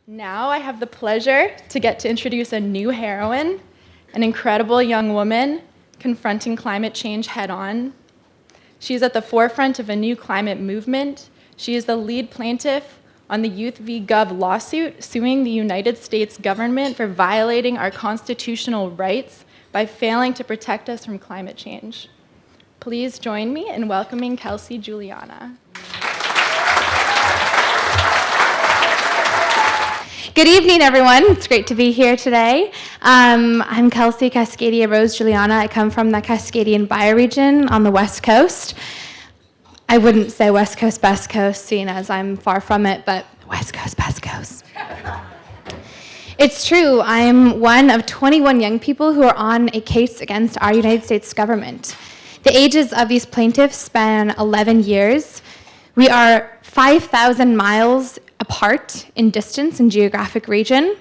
Now I have the pleasure to get to introduce a new heroine, an incredible young woman confronting climate change head-on. She is at the forefront of a new climate movement. She is the lead plaintiff on the Youth v. Gov lawsuit suing the United States government for violating our constitutional rights by failing to protect us from climate change. Please join me in welcoming Kelsey Juliana. Good evening, everyone. It's great to be here today. I'm Kelsey Cascadia Rose Juliana. I come from the Cascadian bioregion on the West Coast. I wouldn't say West Coast, Best Coast, seeing as I'm far from it, but West Coast, Best Coast. It's true. I'm one of 21 young people who are on a case against our United States government. The ages of these plaintiffs span 11 years. We are 5,000 miles apart in distance and geographic region,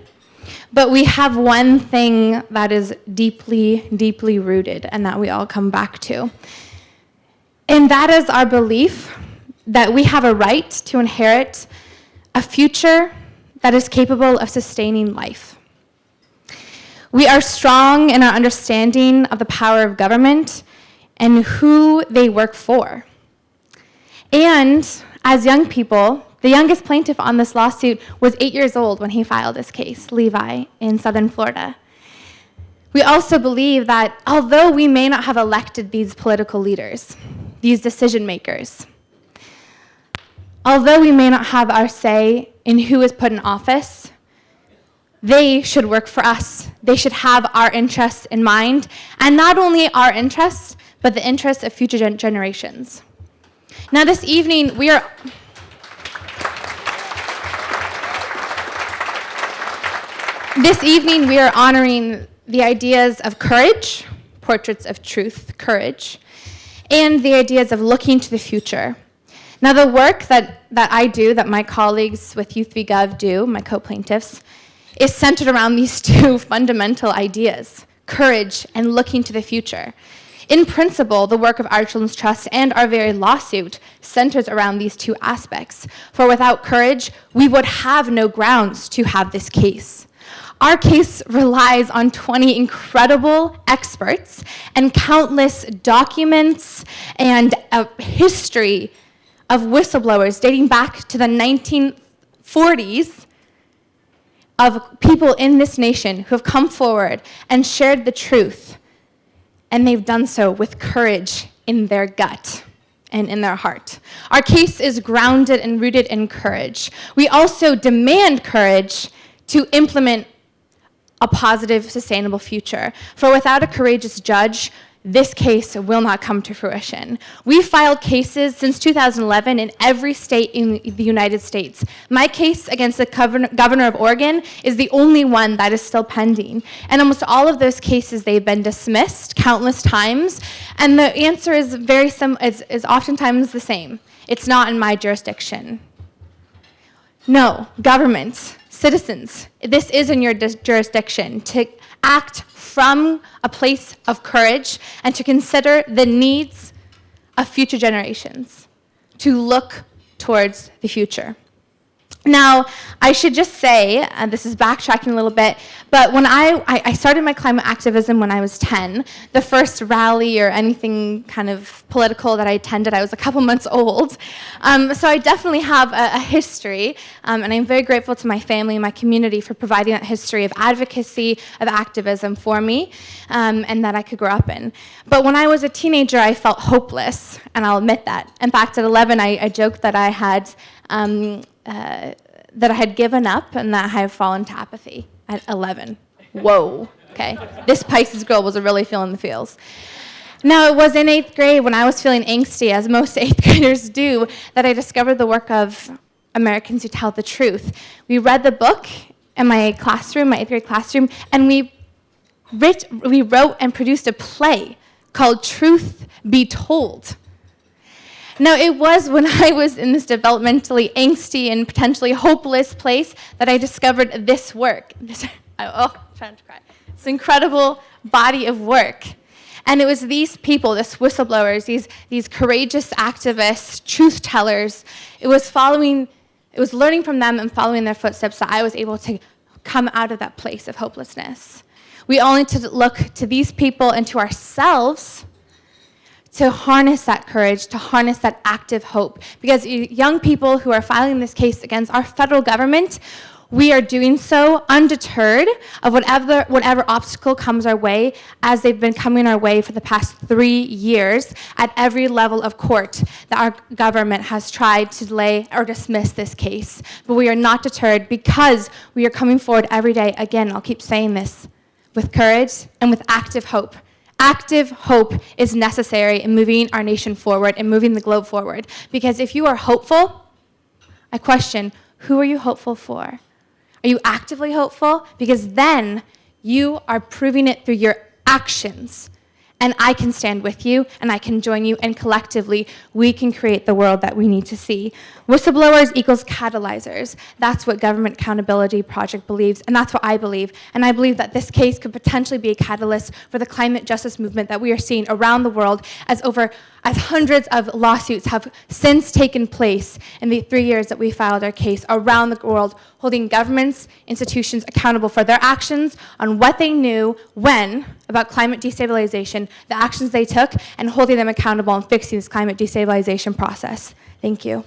but we have one thing that is deeply, deeply rooted and that we all come back to. And that is our belief that we have a right to inherit a future that is capable of sustaining life. We are strong in our understanding of the power of government and who they work for. And as young people, the youngest plaintiff on this lawsuit was 8 years old when he filed this case, Levi, in Southern Florida. We also believe that although we may not have elected these political leaders, these decision makers, although we may not have our say in who is put in office, they should work for us. They should have our interests in mind, and not only our interests, but the interests of future generations. Now this evening, we are honoring the ideas of courage, portraits of truth, courage, and the ideas of looking to the future. Now the work that I do, that my colleagues with Youth v. Gov do, my co-plaintiffs, is centered around these two fundamental ideas, courage and looking to the future. In principle, the work of Our Children's Trust and our very lawsuit centers around these two aspects. For without courage, we would have no grounds to have this case. Our case relies on 20 incredible experts and countless documents and a history of whistleblowers dating back to the 1940s of people in this nation who have come forward and shared the truth. And they've done so with courage in their gut and in their heart. Our case is grounded and rooted in courage. We also demand courage to implement a positive, sustainable future. For without a courageous judge, this case will not come to fruition. We filed cases since 2011 in every state in the United States. My case against the governor of Oregon is the only one that is still pending. And almost all of those cases, they've been dismissed countless times. And the answer is is oftentimes the same. It's not in my jurisdiction. No, governments, citizens, this is in your jurisdiction to act from a place of courage and to consider the needs of future generations, to look towards the future. Now, I should just say, this is backtracking a little bit, but when I started my climate activism when I was 10, the first rally or anything kind of political that I attended, I was a couple months old. So I definitely have a history, and I'm very grateful to my family and my community for providing that history of advocacy, of activism for me, and that I could grow up in. But when I was a teenager, I felt hopeless, and I'll admit that. In fact, at 11, I joked that I had given up and that I had fallen to apathy at 11. Whoa, okay. This Pisces girl was really feeling the feels. Now, it was in 8th grade when I was feeling angsty, as most 8th graders do, that I discovered the work of Americans Who Tell the Truth. We read the book in my classroom, my 8th grade classroom, and we wrote and produced a play called Truth Be Told. Now, it was when I was in this developmentally angsty and potentially hopeless place that I discovered this work. I'm trying to cry. This incredible body of work. And it was these people, these whistleblowers, these courageous activists, truth tellers. It was following it was learning from them and following in their footsteps that I was able to come out of that place of hopelessness. We all need to look to these people and to ourselves to harness that courage, to harness that active hope. Because young people who are filing this case against our federal government, we are doing so undeterred of whatever obstacle comes our way, as they've been coming our way for the past 3 years at every level of court that our government has tried to delay or dismiss this case. But we are not deterred because we are coming forward every day, again, I'll keep saying this, with courage and with active hope. Active hope is necessary in moving our nation forward and moving the globe forward. Because if you are hopeful, I question, who are you hopeful for? Are you actively hopeful? Because then you are proving it through your actions. And I can stand with you, and I can join you, and collectively, we can create the world that we need to see. Whistleblowers equals catalyzers. That's what Government Accountability Project believes, and that's what I believe. And I believe that this case could potentially be a catalyst for the climate justice movement that we are seeing around the world, as hundreds of lawsuits have since taken place in the 3 years that we filed our case around the world, holding governments, institutions accountable for their actions on what they knew when about climate destabilization, the actions they took, and holding them accountable and fixing this climate destabilization process. Thank you.